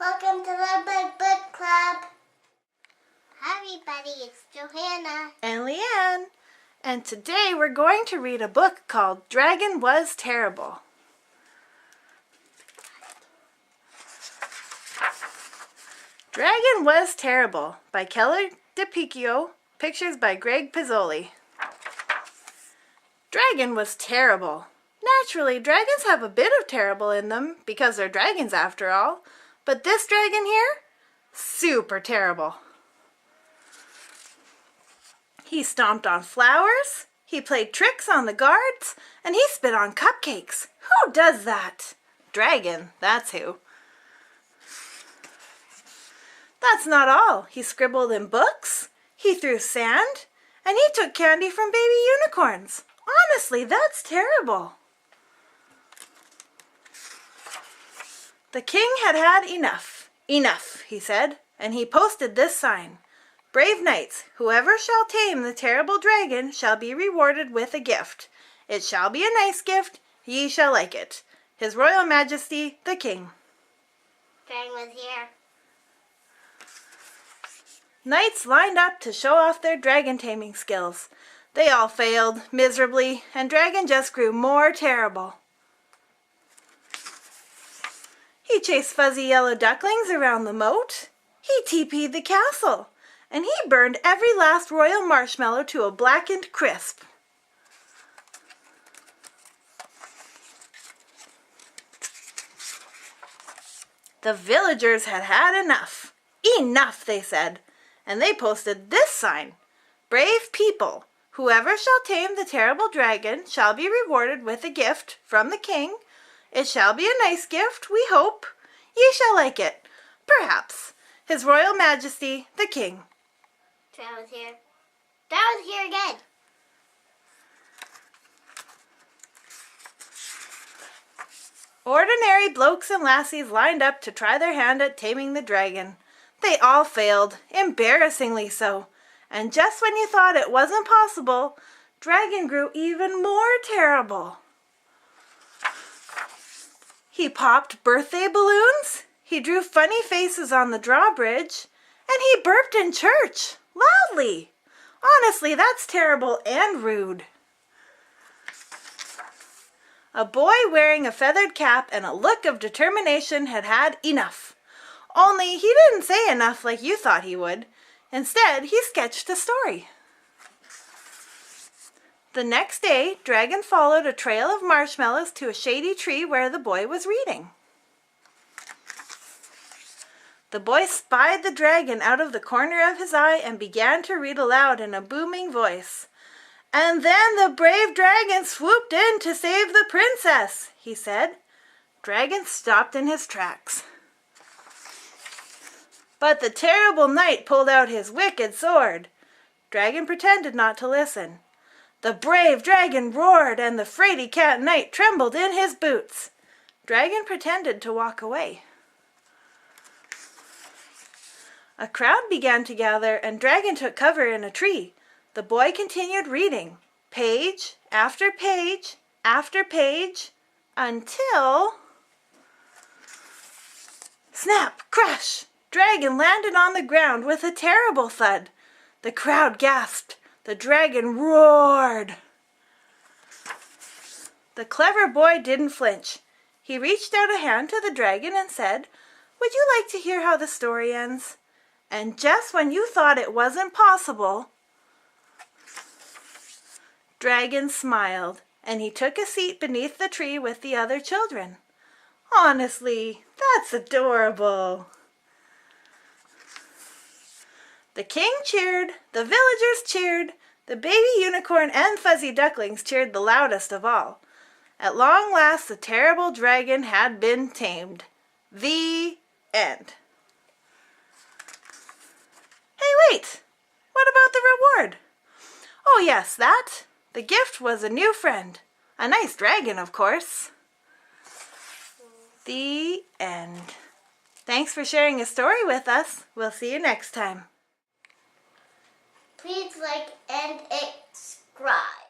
Welcome to LoveBugBookClub. Hi everybody, it's Johanna. And Leeanne. And today we're going to read a book called Dragon Was Terrible. Dragon Was Terrible by Kelly DiPicchio. Pictures by Greg Pizzoli. Dragon was terrible. Naturally, dragons have a bit of terrible in them because they're dragons after all. But this dragon here, super terrible. He stomped on flowers, he played tricks on the guards, and he spit on cupcakes. Who does that? Dragon, that's who. That's not all. He scribbled in books, he threw sand, and he took candy from baby unicorns. Honestly, that's terrible. The king had had enough. Enough, he said, and he posted this sign. Brave knights, whoever shall tame the terrible dragon shall be rewarded with a gift. It shall be a nice gift, ye shall like it. His Royal Majesty, the King. Dragon was here. Knights lined up to show off their dragon taming skills. They all failed miserably, and Dragon just grew more terrible. He chased fuzzy yellow ducklings around the moat. He TP'd the castle. And he burned every last royal marshmallow to a blackened crisp. The villagers had had enough. Enough, they said. And they posted this sign. Brave people, whoever shall tame the terrible dragon shall be rewarded with a gift from the king. It shall be a nice gift, we hope. Ye shall like it, perhaps. His Royal Majesty, the King. Dragon was here. Dragon was here again. Ordinary blokes and lassies lined up to try their hand at taming the dragon. They all failed, embarrassingly so. And just when you thought it wasn't possible, Dragon grew even more terrible. He popped birthday balloons, he drew funny faces on the drawbridge, and he burped in church, loudly. Honestly, that's terrible and rude. A boy wearing a feathered cap and a look of determination had had enough. Only he didn't say enough like you thought he would. Instead, he sketched a story. The next day, Dragon followed a trail of marshmallows to a shady tree where the boy was reading. The boy spied the dragon out of the corner of his eye and began to read aloud in a booming voice. And then the brave dragon swooped in to save the princess, he said. Dragon stopped in his tracks. But the terrible knight pulled out his wicked sword. Dragon pretended not to listen. The brave dragon roared, and the fraidy cat knight trembled in his boots. Dragon pretended to walk away. A crowd began to gather, and Dragon took cover in a tree. The boy continued reading, page after page after page, until... Snap! Crash! Dragon landed on the ground with a terrible thud. The crowd gasped. The dragon roared. The clever boy didn't flinch. He reached out a hand to the dragon and said, "Would you like to hear how the story ends?" And just when you thought it wasn't possible, Dragon smiled, and he took a seat beneath the tree with the other children. Honestly, that's adorable. The king cheered, the villagers cheered, the baby unicorn and fuzzy ducklings cheered the loudest of all. At long last, the terrible dragon had been tamed. The end. Hey, wait! What about the reward? Oh yes, that. The gift was a new friend. A nice dragon, of course. The end. Thanks for sharing a story with us. We'll see you next time. Please like and subscribe.